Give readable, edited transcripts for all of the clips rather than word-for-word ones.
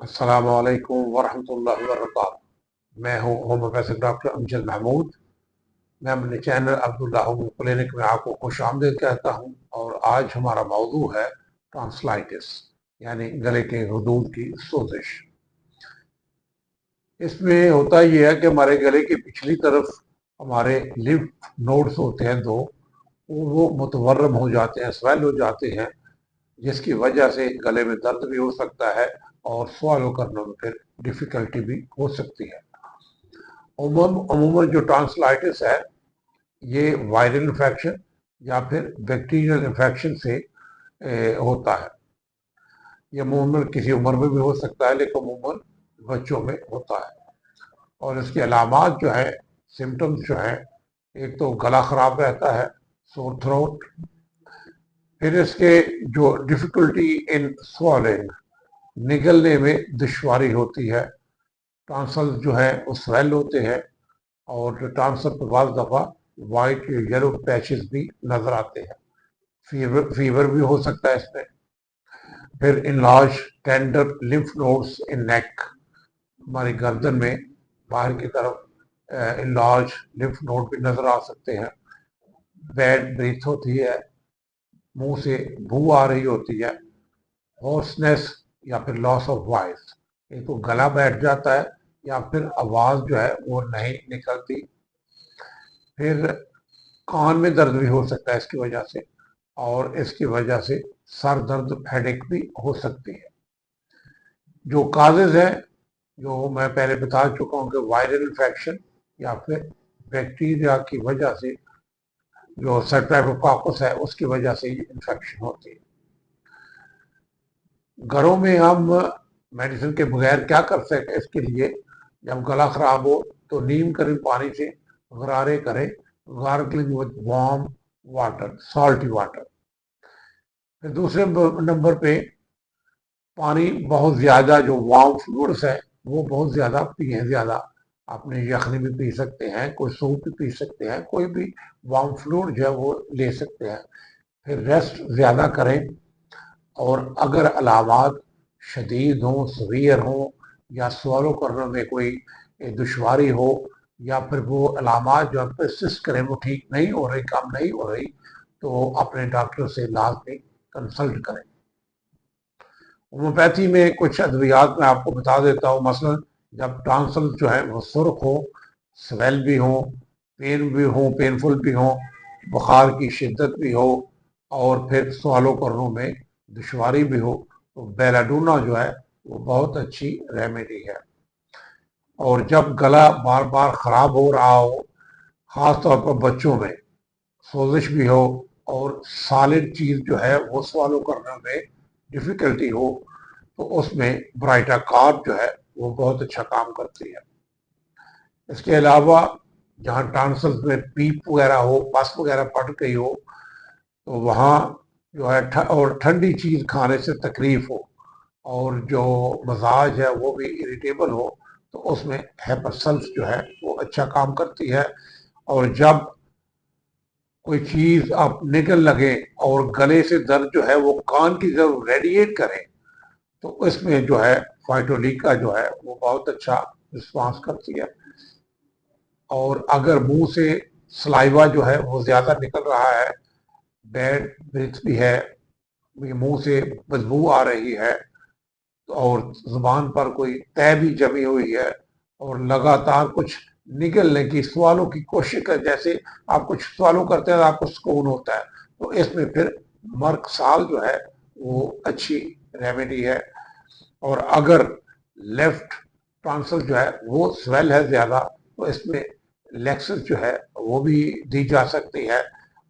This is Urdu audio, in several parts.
السلام علیکم ورحمۃ اللہ وبرکاتہ۔ میں ہوں ہومیوپیتھک ڈاکٹر امجد محمود۔ میں اپنے چینل عبداللہ ہومیو کلینک میں آپ کو خوش آمدید کہتا ہوں، اور آج ہمارا موضوع ہے ٹانسلائٹس، یعنی گلے کے غدود کی سوزش۔ اس میں ہوتا یہ ہے کہ ہمارے گلے کی پچھلی طرف ہمارے لمف نوڈز ہوتے ہیں دو، وہ متورم ہو جاتے ہیں، سویل ہو جاتے ہیں، جس کی وجہ سے گلے میں درد بھی ہو سکتا ہے اور سوالو کرنے میں پھر ڈیفیکلٹی بھی ہو سکتی ہے۔ عموماً جو ٹانسلائٹس ہے یہ وائرل انفیکشن یا پھر بیکٹیریل انفیکشن سے ہوتا ہے۔ یہ عموماً کسی عمر میں بھی ہو سکتا ہے، لیکن عموماً بچوں میں ہوتا ہے۔ اور اس کی علامات جو ہے، سمٹمز جو ہیں، ایک تو گلا خراب رہتا ہے، سور تھروٹ، پھر اس کے جو ڈیفیکلٹی ان سوالنگ، نگلنے میں دشواری ہوتی ہے، ٹانسل جو ہے وہ سویل ہوتے ہیں، اور ٹانسل پہ بعض دفعہ وائٹ یا یلو پیچز بھی نظر آتے ہیں، فیور بھی ہو سکتا ہے اس میں۔ پھر enlarge tender lymph nodes in neck, ہماری گردن میں باہر کی طرف انلارج لمف نوڈ بھی نظر آ سکتے ہیں۔ بیڈ بریتھ ہوتی ہے، منہ سے بو آ رہی ہوتی ہے، ہارسنس یا پھر لاس آف وائس، ایک تو گلا بیٹھ جاتا ہے یا پھر آواز جو ہے وہ نہیں نکلتی۔ پھر کان میں درد بھی ہو سکتا ہے اس کی وجہ سے، اور اس کی وجہ سے سر درد، ہیڈیک بھی ہو سکتی ہے۔ جو کازز ہیں جو میں پہلے بتا چکا ہوں کہ وائرل انفیکشن یا پھر بیکٹیریا کی وجہ سے، جو سٹریپٹوکوکس ہے اس کی وجہ سے یہ انفیکشن ہوتی ہے۔ گھروں میں ہم میڈیسن کے بغیر کیا کر سکتے اس کے لیے؟ جب گلا خراب ہو تو نیم کریم پانی سے غرارے کریں، gargling with warm water, salty water. پھر دوسرے نمبر پہ پانی بہت زیادہ، جو وارم فلوئڈس ہے وہ بہت زیادہ پئیں۔ زیادہ اپنے یخنی بھی پی سکتے ہیں، کوئی سوپ بھی پی سکتے ہیں، کوئی بھی وارم فلوئڈ جو ہے وہ لے سکتے ہیں۔ پھر ریسٹ زیادہ کریں، اور اگر علامات شدید ہوں، سویئر ہوں، یا سوالو کرنے میں کوئی دشواری ہو، یا پھر وہ علامات جو پرسسٹ کریں، وہ ٹھیک نہیں ہو رہی، کم نہیں ہو رہی، تو اپنے ڈاکٹر سے لازمی کنسلٹ کریں۔ ہومیوپیتھی میں کچھ ادویات میں آپ کو بتا دیتا ہوں۔ مثلا جب ٹانسل جو ہے وہ سرخ ہو، سویل بھی ہو، پین بھی ہو، پینفل بھی ہو، بخار کی شدت بھی ہو، اور پھر سوالو کرنے میں دشواری بھی ہو، تو بیلاڈونا جو ہے وہ بہت اچھی ریمیڈی ہے۔ اور جب گلا بار بار خراب ہو رہا ہو، خاص طور پر بچوں میں سوزش بھی ہو، اور سالڈ چیز جو ہے وہ سوالو کرنے میں ڈیفیکلٹی ہو، تو اس میں برائٹا کارب جو ہے وہ بہت اچھا کام کرتی ہے۔ اس کے علاوہ جہاں ٹانسلز میں پیپ وغیرہ ہو، پس وغیرہ پڑ گئی ہو، تو وہاں جو ہے اور ٹھنڈی چیز کھانے سے تکلیف ہو، اور جو مزاج ہے وہ بھی اریٹیبل ہو، تو اس میں ہیپرسلف جو ہے وہ اچھا کام کرتی ہے۔ اور جب کوئی چیز آپ نکل لگے اور گلے سے درد جو ہے وہ کان کی طرف ریڈیٹ کرے، تو اس میں جو ہے فائٹولیکا جو ہے وہ بہت اچھا رسپانس کرتی ہے۔ اور اگر منہ سے سلائیوا جو ہے وہ زیادہ نکل رہا ہے، بیڈ بریتھ بھی ہے، منہ سے بدبو آ رہی ہے، اور زبان پر کوئی تہ بھی جمی ہوئی ہے، اور لگاتار کچھ نگلنے کی، سوالوں کی کوشش کر، جیسے آپ کچھ سوالوں کرتے ہیں آپ کو سکون ہوتا ہے، تو اس میں پھر مرک سال جو ہے وہ اچھی ریمیڈی ہے۔ اور اگر لیفٹ ٹانسل جو ہے وہ سویل ہے زیادہ، تو اس میں لیکسس جو ہے وہ بھی دی جا سکتی ہے۔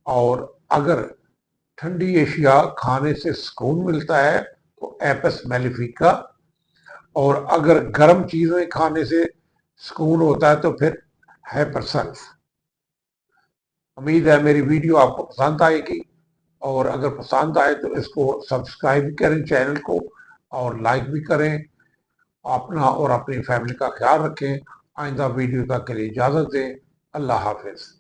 اور اگر ٹھنڈی اشیاء کھانے سے سکون ملتا ہے تو ایپس میلیفیکا، اور اگر گرم چیزیں کھانے سے سکون ہوتا ہے تو پھر ہیپرسلف۔ امید ہے میری ویڈیو آپ کو پسند آئے گی، اور اگر پسند آئے تو اس کو سبسکرائب کریں چینل کو، اور لائک بھی کریں۔ اپنا اور اپنی فیملی کا خیال رکھیں۔ آئندہ ویڈیو تک کے لیے اجازت دیں۔ اللہ حافظ۔